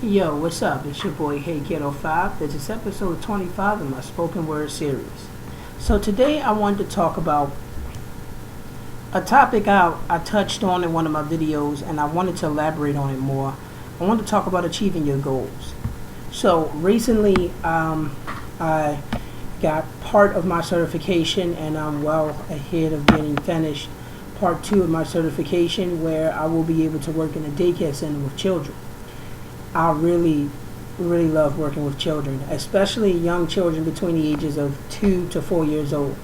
Yo, what's up? It's your boy Hey Ghetto 5. This is episode 25 of my spoken word series. So today I wanted to talk about a topic I touched on in one of my videos and I wanted to elaborate on it more. I wanted to talk about achieving your goals. So recently I got part of my certification and I'm well ahead of getting finished part 2 of my certification where I will be able to work in a daycare center with children. I really, really love working with children, especially young children between the ages of 2 to 4 years old.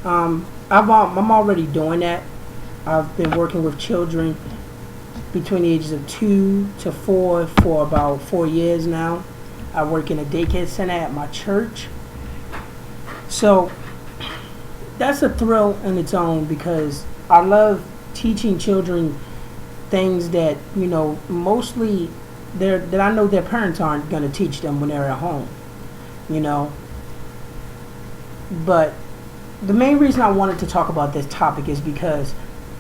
I'm already doing that. I've been working with children between the ages of 2 to 4 for about 4 years now. I work in a daycare center at my church. So that's a thrill in its own because I love teaching children things that, mostly that I know their parents aren't going to teach them when they're at home, you know. But the main reason I wanted to talk about this topic is because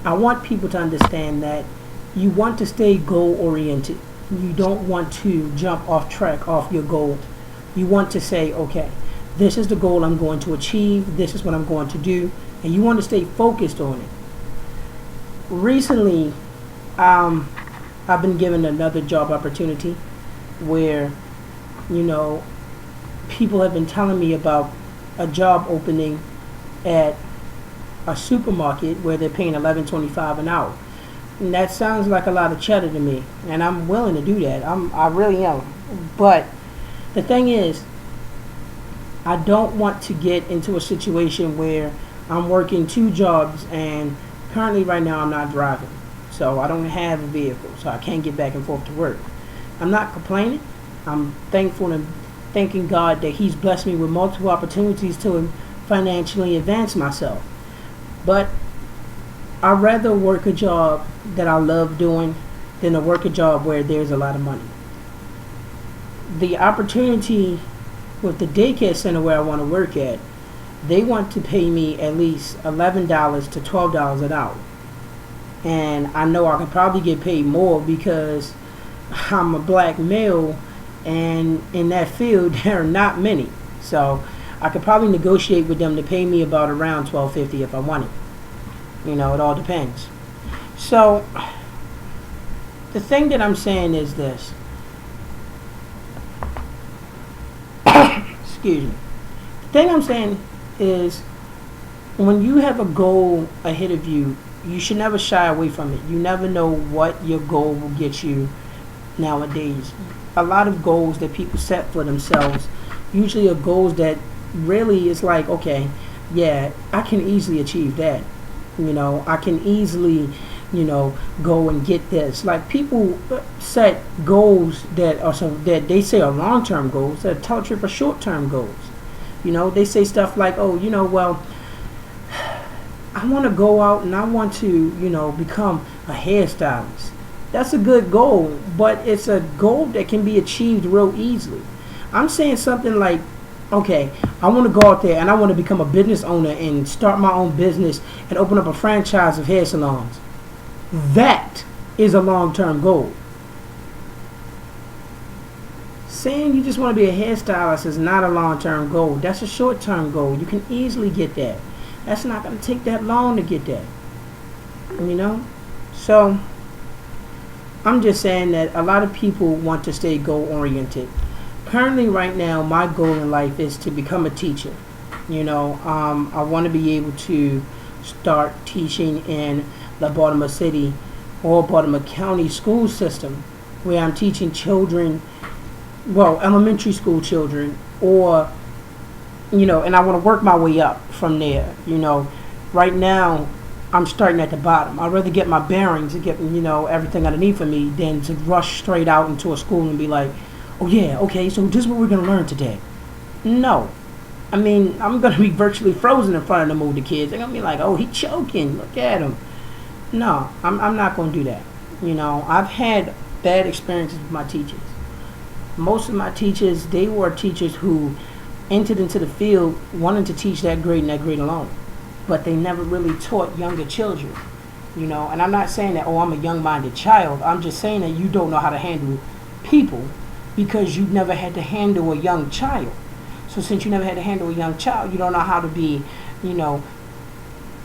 I want people to understand that you want to stay goal oriented. You don't want to jump off track off your goal. You want to say, okay, this is the goal I'm going to achieve. This is what I'm going to do. And you want to stay focused on it. Recently, I've been given another job opportunity where, people have been telling me about a job opening at a supermarket where they're paying $11.25 an hour. And that sounds like a lot of cheddar to me, and I'm willing to do that. I really am. But the thing is, I don't want to get into a situation where I'm working 2 jobs and currently right now I'm not driving. So I don't have a vehicle, so I can't get back and forth to work. I'm not complaining. I'm thankful and thanking God that He's blessed me with multiple opportunities to financially advance myself. But I'd rather work a job that I love doing than to work a job where there's a lot of money. The opportunity with the daycare center where I want to work at, they want to pay me at least $11 to $12 an hour. And I know I could probably get paid more because I'm a black male and in that field there are not many. So I could probably negotiate with them to pay me about around $12.50 if I wanted. It all depends. So the thing that I'm saying is this. Excuse me. The thing I'm saying is when you have a goal ahead of you, you should never shy away from it. You never know what your goal will get you nowadays. A lot of goals that people set for themselves usually are goals that really is like, okay, yeah, I can easily achieve that. I can easily, go and get this. Like people set goals that they say are long-term goals that tell you for short-term goals. They say stuff like, oh, well, I want to go out and I want to, become a hairstylist. That's a good goal, but it's a goal that can be achieved real easily. I'm saying something like, okay, I want to go out there and I want to become a business owner and start my own business and open up a franchise of hair salons. That is a long-term goal. Saying you just want to be a hairstylist is not a long-term goal. That's a short-term goal. You can easily get that. That's not going to take that long to get that. So I'm just saying that a lot of people want to stay goal-oriented. Currently, right now, my goal in life is to become a teacher. I want to be able to start teaching in the Baltimore City or Baltimore County school system where I'm teaching children, elementary school children, or, and I want to work my way up from there. Right now, I'm starting at the bottom. I'd rather get my bearings and get, everything underneath of me than to rush straight out into a school and be like, oh yeah, okay, so this is what we're going to learn today. No. I'm going to be virtually frozen in front of them older kids. They're going to be like, oh, he's choking. Look at him. No, I'm not going to do that. I've had bad experiences with my teachers. Most of my teachers, they were teachers who entered into the field wanting to teach that grade and that grade alone. But they never really taught younger children. And I'm not saying that, oh, I'm a young-minded child. I'm just saying that you don't know how to handle people because you never had to handle a young child. So since you never had to handle a young child, you don't know how to be, you know,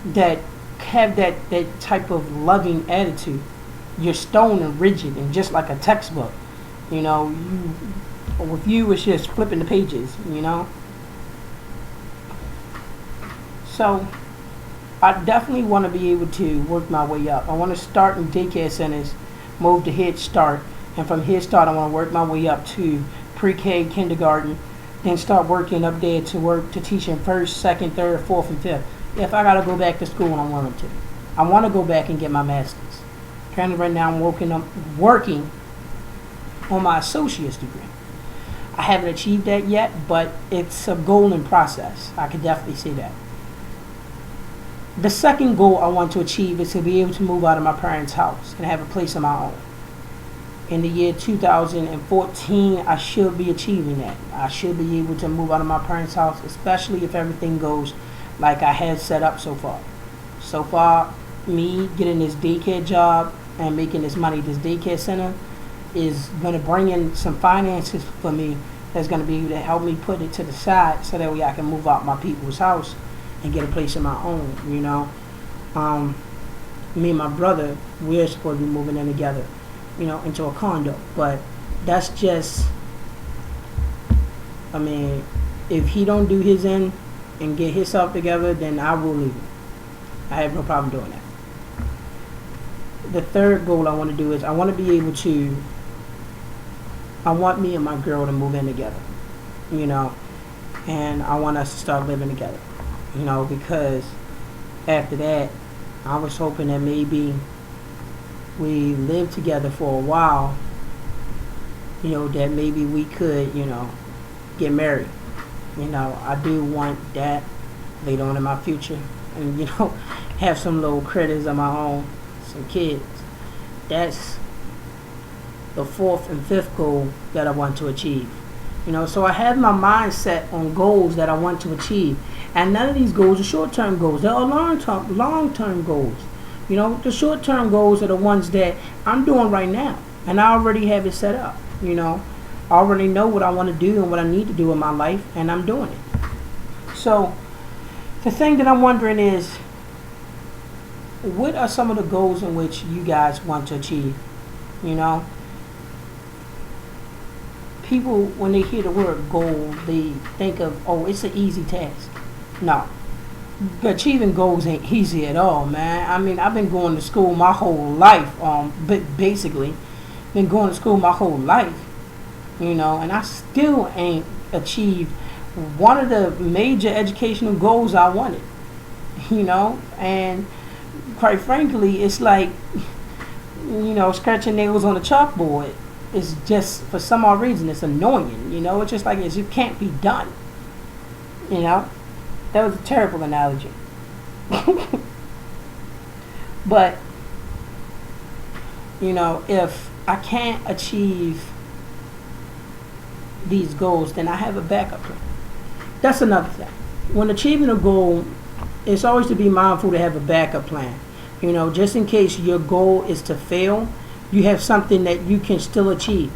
that have that type of loving attitude. You're stone and rigid and just like a textbook. You know, with you it's just flipping the pages, you know. So I definitely want to be able to work my way up. I want to start in daycare centers, move to Head Start, and from Head Start I want to work my way up to pre-K, kindergarten, then start working up there to teach in first, second, third, fourth, and fifth. If I gotta go back to school, I'm willing to. I want to go back and get my master's. Currently, right now, I'm working on my associate's degree. I haven't achieved that yet, but it's a goal in process. I could definitely say that. The second goal I want to achieve is to be able to move out of my parents' house and have a place of my own. In the year 2014, I should be achieving that. I should be able to move out of my parents' house, especially if everything goes like I had set up so far. So far, me getting this daycare job and making this money, this daycare center, is going to bring in some finances for me that's going to be able to help me put it to the side so that way I can move out my people's house and get a place of my own, you know. Me and my brother, we're supposed to be moving in together, you know, into a condo. But that's just, I mean, if he don't do his end and get himself together, then I will leave him. I have no problem doing that. The third goal I want to do is I want to be able to, I want me and my girl to move in together, you know, and I want us to start living together, you know, because after that, I was hoping that maybe we live together for a while, you know, that maybe we could, you know, get married. You know, I do want that later on in my future, and, you know, have some little critters of my own, some kids. That's the fourth and fifth goal that I want to achieve. You know, so I have my mind set on goals that I want to achieve. And none of these goals are short-term goals. They're long-term goals. You know, the short-term goals are the ones that I'm doing right now. And I already have it set up, you know. I already know what I want to do and what I need to do in my life, and I'm doing it. So the thing that I'm wondering is, what are some of the goals in which you guys want to achieve? You know, people, when they hear the word goal, they think of, oh, it's an easy task. No. Achieving goals ain't easy at all, man. I mean, I've been going to school my whole life, basically, been going to school my whole life, you know, and I still ain't achieved one of the major educational goals I wanted, you know, and quite frankly, it's like, you know, scratching nails on a chalkboard. It's just, for some odd reason, it's annoying, you know. It's just like it can't be done, you know. That was a terrible analogy. But, you know, if I can't achieve these goals, then I have a backup plan. That's another thing. When achieving a goal, it's always to be mindful to have a backup plan. You know, just in case your goal is to fail, you have something that you can still achieve.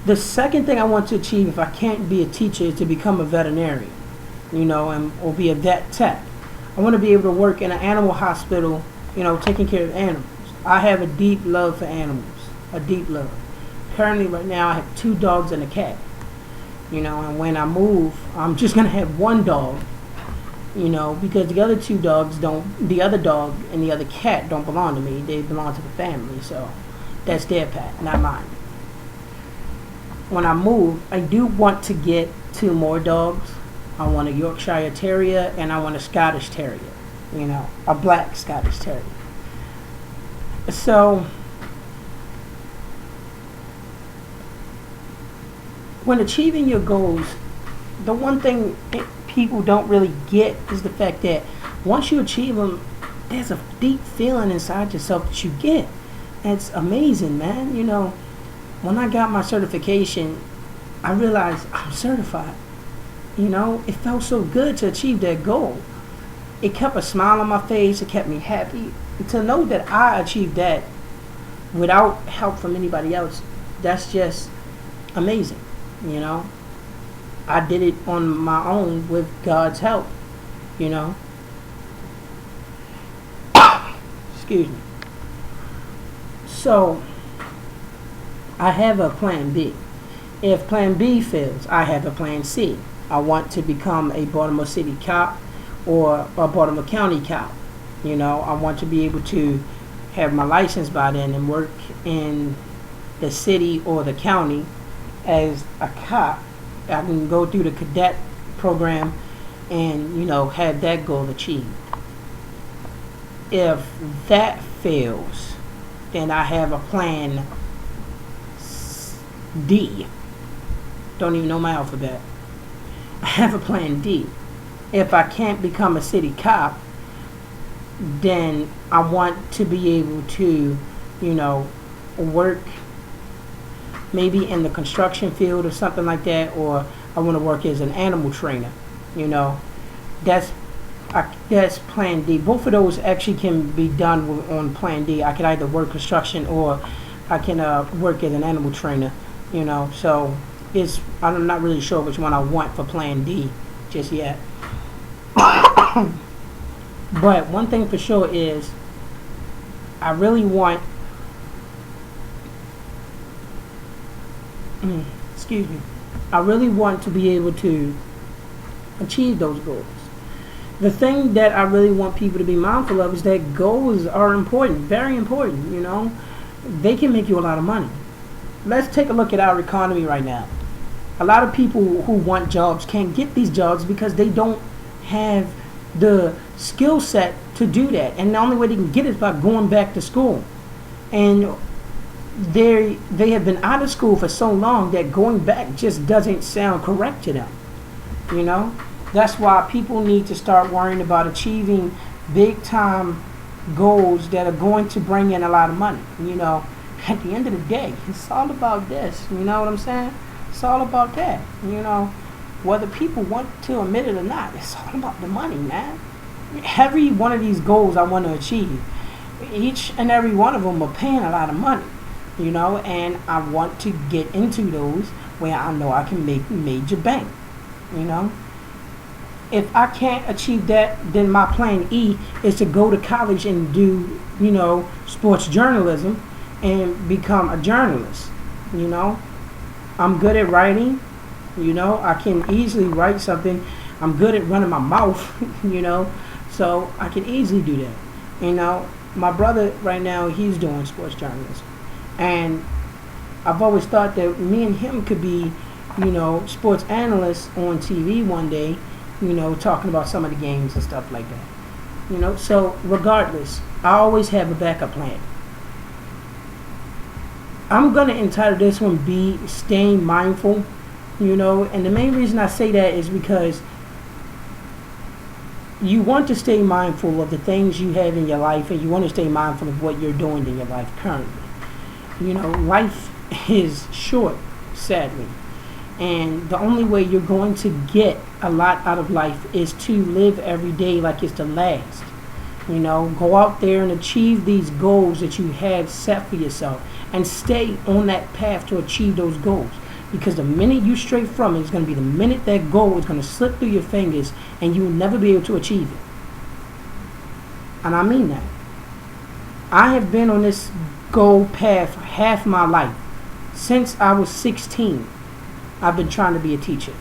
The second thing I want to achieve, if I can't be a teacher, is to become a veterinarian, you know, or be a vet tech. I want to be able to work in an animal hospital, you know, taking care of animals. I have a deep love for animals, a deep love. Currently, right now, I have 2 dogs and a cat, you know, and when I move, I'm just going to have 1 dog, you know, because the other 2 dogs the other dog and the other cat don't belong to me. They belong to the family, so that's their pet, not mine. When I move, I do want to get 2 more dogs. I want a Yorkshire Terrier and I want a Scottish Terrier, you know, a black Scottish Terrier. So, when achieving your goals, the one thing people don't really get is the fact that once you achieve them, there's a deep feeling inside yourself that you get. And it's amazing, man. You know, when I got my certification, I realized I'm certified. You know, it felt so good to achieve that goal. It kept a smile on my face. It kept me happy. And to know that I achieved that without help from anybody else, that's just amazing. You know, I did it on my own with God's help. You know, excuse me. So I have a plan B. If plan B fails, I have a plan C. I want to become a Baltimore City cop or a Baltimore County cop. You know, I want to be able to have my license by then and work in the city or the county as a cop. I can go through the cadet program and, you know, have that goal achieved. If that fails, then I have a plan D. Don't even know my alphabet. I have a plan D. If I can't become a city cop, then I want to be able to, you know, work maybe in the construction field or something like that, or I want to work as an animal trainer. You know, that's plan D. Both of those actually can be done on plan D. I can either work construction or I can work as an animal trainer. You know, so I'm not really sure which one I want for plan D just yet. But one thing for sure is I really want excuse me, I really want to be able to achieve those goals. The thing that I really want people to be mindful of is that goals are important, very important. You know, they can make you a lot of money. Let's take a look at our economy right now. A lot of people who want jobs can't get these jobs because they don't have the skill set to do that, and the only way they can get it is by going back to school. And they have been out of school for so long that going back just doesn't sound correct to them. You know, that's why people need to start worrying about achieving big time goals that are going to bring in a lot of money. You know, at the end of the day, it's all about this. You know what I'm saying? It's all about that. You know, whether people want to admit it or not, it's all about the money, man. Every one of these goals I want to achieve, each and every one of them are paying a lot of money, you know, and I want to get into those where I know I can make major bank, you know. If I can't achieve that, then my plan E is to go to college and do, you know, sports journalism and become a journalist, you know. I'm good at writing. You know, I can easily write something. I'm good at running my mouth, you know, so I can easily do that. You know, my brother right now, he's doing sports journalism. And I've always thought that me and him could be, you know, sports analysts on TV one day, you know, talking about some of the games and stuff like that. You know, so regardless, I always have a backup plan. I'm going to entitle this one B, Staying Mindful. You know, and the main reason I say that is because you want to stay mindful of the things you have in your life, and you want to stay mindful of what you're doing in your life currently. You know, life is short, sadly, and the only way you're going to get a lot out of life is to live every day like it's the last. You know, go out there and achieve these goals that you have set for yourself, and stay on that path to achieve those goals. Because the minute you stray from it is going to be the minute that goal is going to slip through your fingers and you will never be able to achieve it. And I mean that. I have been on this goal path for half my life. Since I was 16, I've been trying to be a teacher.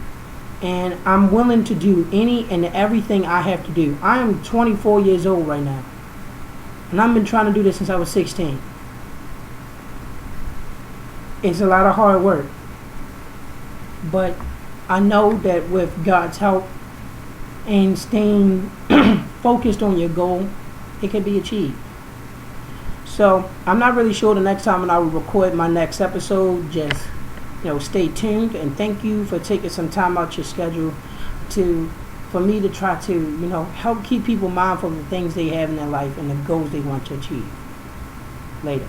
And I'm willing to do any and everything I have to do. I am 24 years old right now. And I've been trying to do this since I was 16. It's a lot of hard work. But I know that with God's help and staying focused on your goal, it can be achieved. So I'm not really sure the next time when I will record my next episode. Just, you know, stay tuned, and thank you for taking some time out your schedule for me to try to, you know, help keep people mindful of the things they have in their life and the goals they want to achieve. Later.